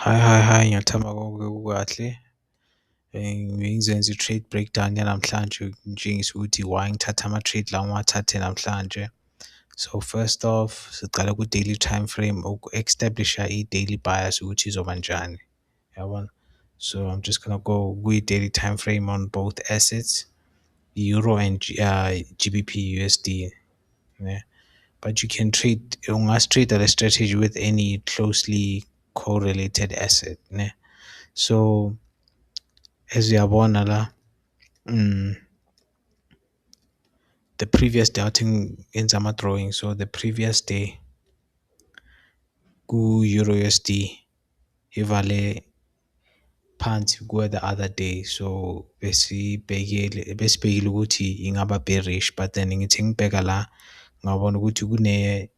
Hi, ngiyathemba konke kukahle. Bengizenza i-trade breakdown yanamhlanje ngitshengisa ukuthi why ngithatha ama-trade la ngiwathathe namhlanje. So first off, siqala ku-daily time frame uku-establisha i-daily bias ukuthi izoba njani, yabona? So I'm just gonna go kwi-daily time frame on both assets, Euro and GBP USD. Yeah. But you can trade, ungas-trade the strategy with any closely correlated asset. Ne? So as uyabona la, the previous day in some drawing, so the previous day ku Euro USD ivale phansi kuwe the other day, so besibhekile ukuthi ingaba bearish, but then ngithi ngibheka la ngabona ukuthi kune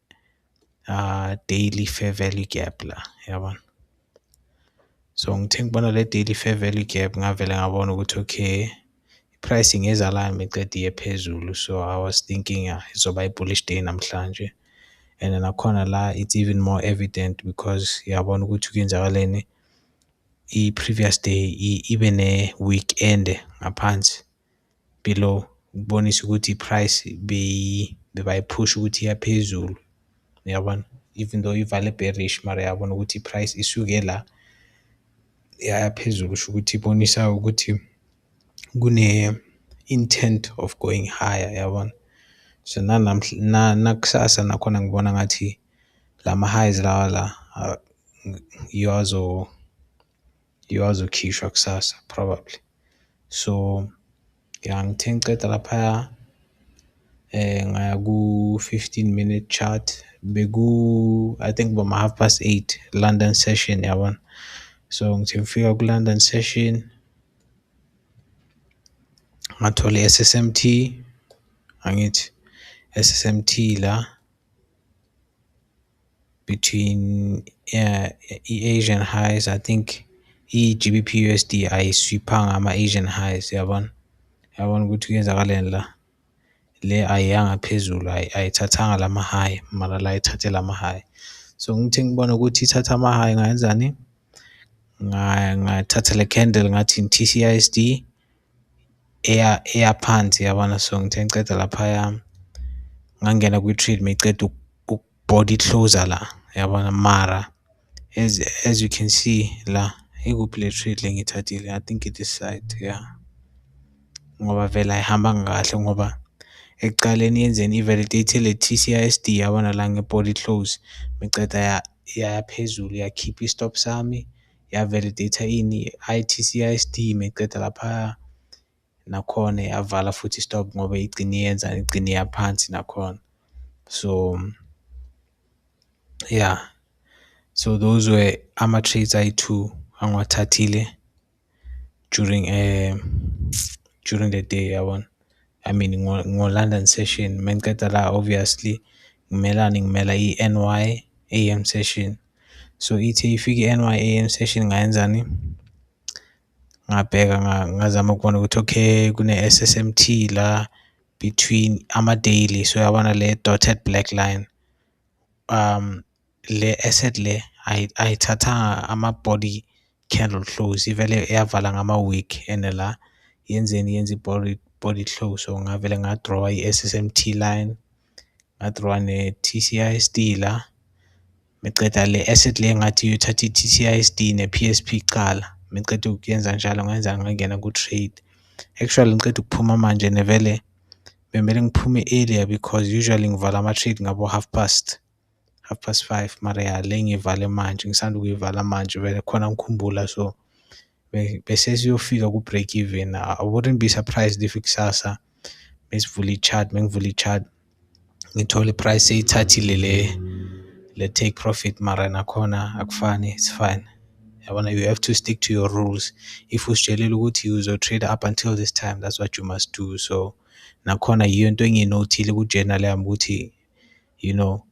daily fair value gap la, yabona? So ngithe ngibona le daily fair value gap ngavele ngabona ukuthi okay, pricing ezalayo mecede iye phezulu, so I was thinking izoba i-bullish day namhlanje. And then nakhona la it's even more evident because yabona ukuthi kuyenzakaleni, i-previous day ibe ne-weekend ngaphansi below, ukubonisa ukuthi i-price bebayiphusha ukuthi iya phezulu, yabona? Even though ivale bearish, mara yabona ukuthi i-price isuke la yaya phezulu, kusho ukuthi ibonisa ukuthi kune-intent of going higher, yabona? So nakusasa nakhona ngibona ngathi lama-highs lawa la yiwo azokhishwa kusasa probably. So ngithe ngiceda laphaya ngaya ku-15-minute chart, I think boma 8:30 London session, yabona? So ngithe ngifika ku-London session ngathola i-SSMT, angithi SSMT la between i-Asian highs, I think i-GBP USD ayiswiphanga ama-Asian highs, yabona? Yabona ukuthi kuyenzakaleni la, le ayiyanga phezulu, ayithathanga lama-high, mara la ithathe lama-high. So ngithe ngibona ukuthi ithatha ama-high ngayenzani, ngathatha le candle ngathi TCISD eya phansi, yabona? So ngithe ngiceda laphaya ngangena kwi-trade meceda body closer la, yabona? Mara as you can see la, ikuphi le trade lengithathile, I think it is side, yeah, ngoba vele ayihambanga kahle ngoba ekuqaleni yenzeni i-validate le TCISD, yabona? La nge-body close meceda yaya phezulu, yakhipha i-stop sami, ya-validate ini i-TCISD, meceda lapha nakhona yavala futhi stop ngoba igcine yenza igcine yaphansi nakhona. So yeah, so those were ama-trades ayi-2 angiwathathile during the day, yabona? I mean ngo-London session mengiceda la obviously ngimela i-NY AM session. So ithe ifike i-NY AM session ngayenzani, ngabheka ngazama ukubona ukuthi okay kune-SSMT la between ama-daily, so yabona le dotted black line, le asset le ayithathanga ama-body candle close, ivele yavala ngama-week, and la yenzeni yenza i-body close. So ngavele ngadrawa i-SSMT line, ngadrawa ne-TCISD la, meceda le asset le ngathi uyothatha i-TCISD ne-PSP kuqala, meceda ukuyenza njalo ngangena ku-trade. Actually ngiceda ukuphuma manje nevele bemele ngiphume earlier because usually ngivala ama-trade ngabo 5:30, mara ya le ngivale manje, ngisanda ukuyivala manje vele khona ngikhumbula. So bese siyofika ku-break even, I wouldn't be surprised if kusasa mengivula i-chart ngithola i-price seyithathile le take profit, mara nakhona akufani, it's fine, yabona? You have to stick to your rules. If usitshelile ukuthi uzo-trade up until this time, that's what you must do. So nakhona yiyo into engiyinothile ku-journal yami ukuthi, you know,